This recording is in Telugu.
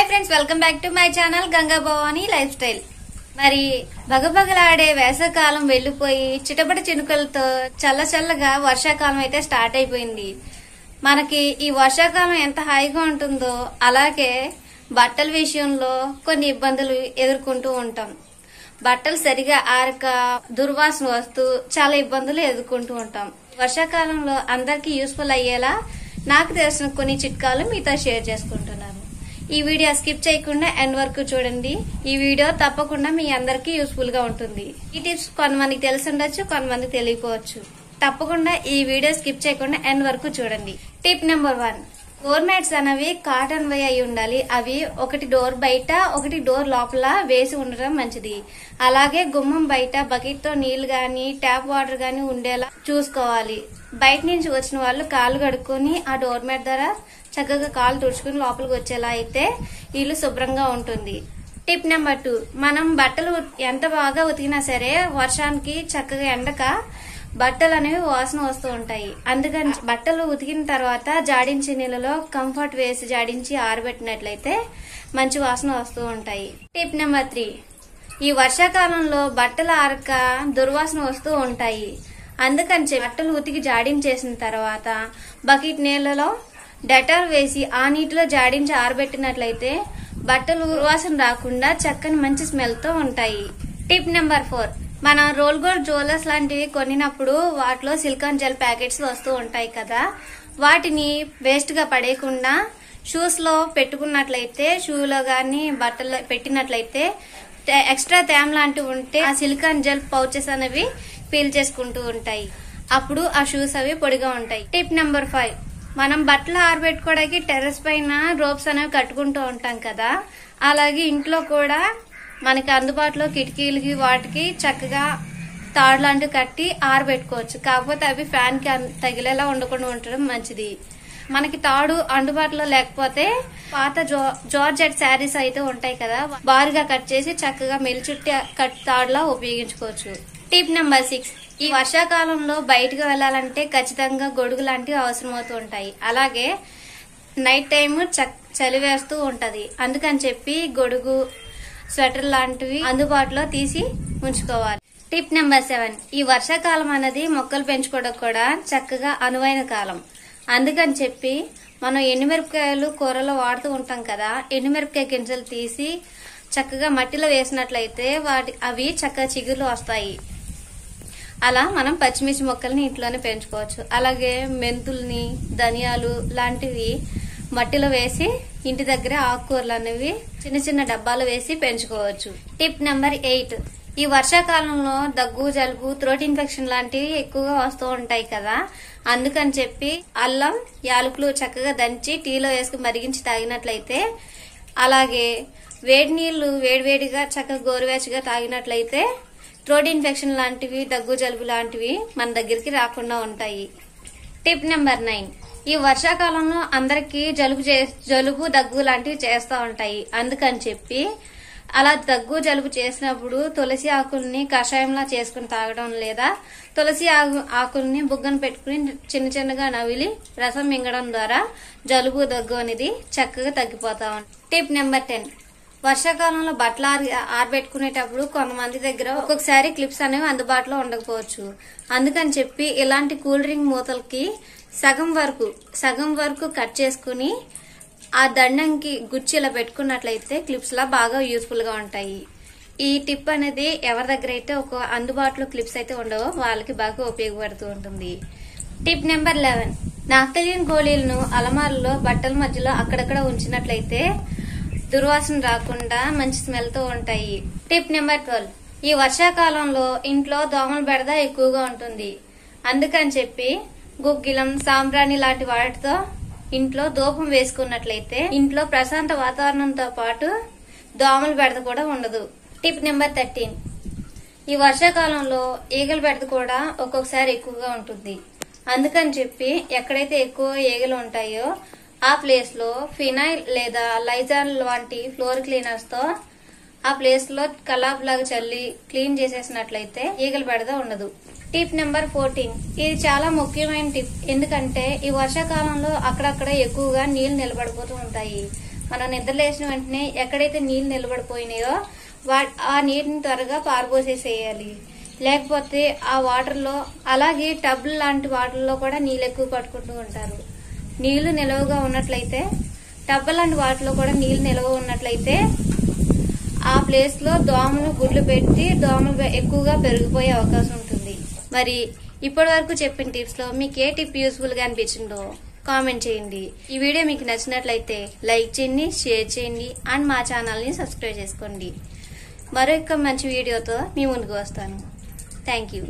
Hi friends, welcome back to my channel Ganga Bhavani life style. మరి బగబగలాడే వేసవకాలం వెళ్లిపోయి చిటపట చినుకలతో చల్లగా వర్షాకాలం అయితే స్టార్ట్ అయిపోయింది. మనకి ఈ వర్షాకాలం ఎంత హాయిగా ఉంటుందో అలాగే బట్టల విషయంలో కొన్ని ఇబ్బందులు ఎదుర్కొంటూ ఉంటాం. బట్టలు సరిగా ఆరక దుర్వాసన వస్తూ చాలా ఇబ్బందులు ఎదుర్కొంటూ ఉంటాం. వర్షాకాలంలో అందరికీ యూస్ఫుల్ అయ్యేలా నాకు తెలిసిన కొన్ని చిట్కాలు మీతో షేర్ చేసుకుంటున్నాను. ఈ వీడియో స్కిప్ చేయకుండా ఎండ్ వరకు చూడండి. ఈ వీడియో తప్పకుండా మీ అందరికీ యూస్ఫుల్ గా ఉంటుంది. ఈ టిప్స్ కొంతమందికి తెలిసి ఉండొచ్చు, కొంతమందికి తెలియకపోవచ్చు. తప్పకుండా ఈ వీడియో స్కిప్ చేయకుండా ఎండ్ వరకు చూడండి. టిప్ నెంబర్ 1, డోర్ మ్యాట్స్ అనేవి కాటన్ వై అయి ఉండాలి. అవి ఒకటి డోర్ బయట, ఒకటి డోర్ లోపల వేసి ఉండడం మంచిది. అలాగే గుమ్మం బయట బకెట్ తో నీళ్లు గాని ట్యాప్ వాటర్ గాని ఉండేలా చూసుకోవాలి. బయట నుంచి వచ్చిన వాళ్ళు కాళ్ళు కడుక్కొని ఆ డోర్ మ్యాట్ ద్వారా చక్కగా కాళ్ళు తుడుచుకుని లోపలికి వచ్చేలా అయితే ఇల్లు శుభ్రంగా ఉంటుంది. టిప్ నెంబర్ 2, మనం బట్టలు ఎంత బాగా ఉతికినా సరే వర్షానికి చక్కగా ఎండక బట్టలు అనేవి వాసన వస్తూ ఉంటాయి. అందుకని బట్టలు ఉతికిన తర్వాత జాడించే నీళ్ళలో కంఫర్ట్ వేసి జాడించి ఆరబెట్టినట్లయితే మంచి వాసన వస్తూ ఉంటాయి. టిప్ నెంబర్ 3, ఈ వర్షాకాలంలో బట్టలు ఆరక దుర్వాసన వస్తూ ఉంటాయి. అందుకని బట్టలు ఉతికి జాడించేసిన తర్వాత బకెట్ నీళ్లలో డెటాల్ వేసి ఆ నీటిలో జాడించి ఆరబెట్టినట్లయితే బట్టలు వాసన రాకుండా చక్కని మంచి స్మెల్ తో ఉంటాయి. టిప్ నెంబర్ 4, మనం రోల్ గోల్డ్ జ్యువెలర్స్ లాంటివి కొనినప్పుడు వాటిలో సిలికాన్ జెల్ ప్యాకెట్స్ వస్తూ ఉంటాయి కదా, వాటిని వేస్ట్ గా పడేయకుండా షూస్ లో పెట్టుకున్నట్లయితే, షూలో గాని బట్టలు పెట్టినట్లయితే ఎక్స్ట్రా తేమ లాంటివి ఉంటే ఆ సిలికాన్ జెల్ పౌచెస్ అనేవి పీల్ చేసుకుంటూ ఉంటాయి. అప్పుడు ఆ షూస్ అవి పొడిగా ఉంటాయి. టిప్ నెంబర్ 5, మనం బట్టలు ఆరబెట్టుకోవడానికి టెర్రస్ పైన రోప్స్ అనేవి కట్టుకుంటూ ఉంటాం కదా, అలాగే ఇంట్లో కూడా మనకి అందుబాటులో కిటికీలకి వాటికి చక్కగా తాడు లాంటివి కట్టి ఆరబెట్టుకోవచ్చు. కాకపోతే అవి ఫ్యాన్ కి తగిలేలా ఉండకుండా ఉండడం మంచిది. మనకి తాడు అందుబాటులో లేకపోతే పాత జార్జెట్ శారీస్ అయితే ఉంటాయి కదా, బారుగా కట్ చేసి చక్కగా మెలిచుట్టి కట్ తాడులా ఉపయోగించుకోవచ్చు. టిప్ నెంబర్ 6, ఈ వర్షాకాలంలో బయటకు వెళ్లాలంటే ఖచ్చితంగా గొడుగు లాంటివి అవసరమవుతూ ఉంటాయి. అలాగే నైట్ టైం చలి వేస్తూ ఉంటది. అందుకని చెప్పి గొడుగు, స్వెటర్ లాంటివి అందుబాటులో తీసి ఉంచుకోవాలి. టిప్ నెంబర్ 7, ఈ వర్షాకాలం అనేది మొక్కలు పెంచుకోవడం కూడా చక్కగా అనువైన కాలం. అందుకని చెప్పి మనం ఎండుమిరపకాయలు కూరలో వాడుతూ ఉంటాం కదా, ఎండుమిరపకాయ గింజలు తీసి చక్కగా మట్టిలో వేసినట్లయితే అవి చక్కగా చిగుర్లు వస్తాయి. అలా మనం పచ్చిమిర్చి మొక్కల్ని ఇంట్లోనే పెంచుకోవచ్చు. అలాగే మెంతుల్ని, ధనియాలు లాంటివి మట్టిలో వేసి ఇంటి దగ్గర ఆకుకూరలు అనేవి చిన్న చిన్న డబ్బాలు వేసి పెంచుకోవచ్చు. టిప్ నెంబర్ 8, ఈ వర్షాకాలంలో దగ్గు, జలుబు, థ్రోట్ ఇన్ఫెక్షన్ లాంటివి ఎక్కువగా వస్తూ ఉంటాయి కదా, అందుకని చెప్పి అల్లం, యాలకులు చక్కగా దంచి టీలో వేసుకుని మరిగించి తాగినట్లయితే, అలాగే వేడి నీళ్లు వేడివేడిగా చక్కగా గోరువెచ్చగా తాగినట్లయితే థ్రోట్ ఇన్ఫెక్షన్ లాంటివి, దగ్గు, జలుబు లాంటివి మన దగ్గరికి రాకుండా ఉంటాయి. టిప్ నెంబర్ 9, ఈ వర్షాకాలంలో అందరికి జలుబు, దగ్గు లాంటివి చేస్తూ ఉంటాయి. అందుకని చెప్పి అలా దగ్గు, జలుబు చేసినప్పుడు తులసి ఆకుల్ని కషాయంలా చేసుకుని తాగడం, లేదా తులసి ఆకుల్ని బుగ్గన పెట్టుకుని చిన్నగా నవిలి రసం మింగడం ద్వారా జలుబు, దగ్గు అనేది చక్కగా తగ్గిపోతా ఉంటుంది. టిప్ నెంబర్ 10, వర్షాకాలంలో బట్టలు ఆరబెట్టుకునేటప్పుడు కొంతమంది దగ్గర ఒక్కొక్కసారి క్లిప్స్ అనేవి అందుబాటులో ఉండకపోవచ్చు. అందుకని చెప్పి ఇలాంటి కూల్ డ్రింక్ మూతలకి సగం వరకు కట్ చేసుకుని ఆ దండంకి గుచ్చి ఇలా పెట్టుకున్నట్లయితే క్లిప్స్ లా బాగా యూస్ఫుల్ గా ఉంటాయి. ఈ టిప్ అనేది ఎవరి దగ్గర అయితే ఒక అందుబాటులో క్లిప్స్ అయితే ఉండవో వాళ్ళకి బాగా ఉపయోగపడుతూ ఉంటుంది. టిప్ నెంబర్ 11, నాఫ్థలిన్ గోళీలను అలమారులో బట్టల మధ్యలో అక్కడక్కడ ఉంచినట్లయితే దుర్వాసన రాకుండా మంచి స్మెల్ తో ఉంటాయి. టిప్ నెంబర్ 12, ఈ వర్షాకాలంలో ఇంట్లో దోమల బెడద ఎక్కువగా ఉంటుంది. అందుకని చెప్పి గుగ్గిలం, సాంబ్రాణి లాంటి వాటితో ఇంట్లో ధూపం వేసుకున్నట్లయితే ఇంట్లో ప్రశాంత వాతావరణంతో పాటు దోమల బెడద కూడా ఉండదు. టిప్ నెంబర్ 13, ఈ వర్షాకాలంలో ఈగల బెడద కూడా ఒక్కొక్కసారి ఎక్కువగా ఉంటుంది. అందుకని చెప్పి ఎక్కడైతే ఎక్కువ ఈగలు ఉంటాయో ఆ ప్లేస్ లో ఫినాయిల్ లేదా లైజాల్ వంటి ఫ్లోర్ క్లీనర్స్ తో ఆ ప్లేస్ లో కలాబ్ లాగా చల్లి క్లీన్ చేసేసినట్లయితే ఈగల బెడద ఉండదు. టిప్ నెంబర్ 14, ఇది చాలా ముఖ్యమైన టిప్. ఎందుకంటే ఈ వర్షాకాలంలో అక్కడక్కడ ఎక్కువగా నీళ్లు నిలబడిపోతూ ఉంటాయి. మనం నిద్ర లేచిన వెంటనే ఎక్కడైతే నీళ్లు నిలబడిపోయినాయో ఆ నీటిని త్వరగా పారబోసేసేయాలి. లేకపోతే ఆ వాటర్ లో, అలాగే టబ్ లాంటి వాటర్లో కూడా నీళ్ళు ఎక్కువ పట్టుకుంటూ ఉంటారు. నీళ్లు నిలవగా ఉన్నట్లయితే, టబ్ లాంటి వాటిలో కూడా నీళ్లు నిలవ ఉన్నట్లయితే ఆ ప్లేస్ లో దోమలు గుడ్లు పెట్టి దోమలు ఎక్కువగా పెరిగిపోయే అవకాశం ఉంటుంది. మరి ఇప్పటి వరకు చెప్పిన టిప్స్ లో మీకు ఏ టిప్ యూస్ఫుల్ గా అనిపించిందో కామెంట్ చేయండి. ఈ వీడియో మీకు నచ్చినట్లయితే లైక్ చేయండి, షేర్ చేయండి అండ్ మా ఛానల్ ని సబ్స్క్రైబ్ చేసుకోండి. మరొక మంచి వీడియోతో మీ ముందుకు వస్తాను. Thank you.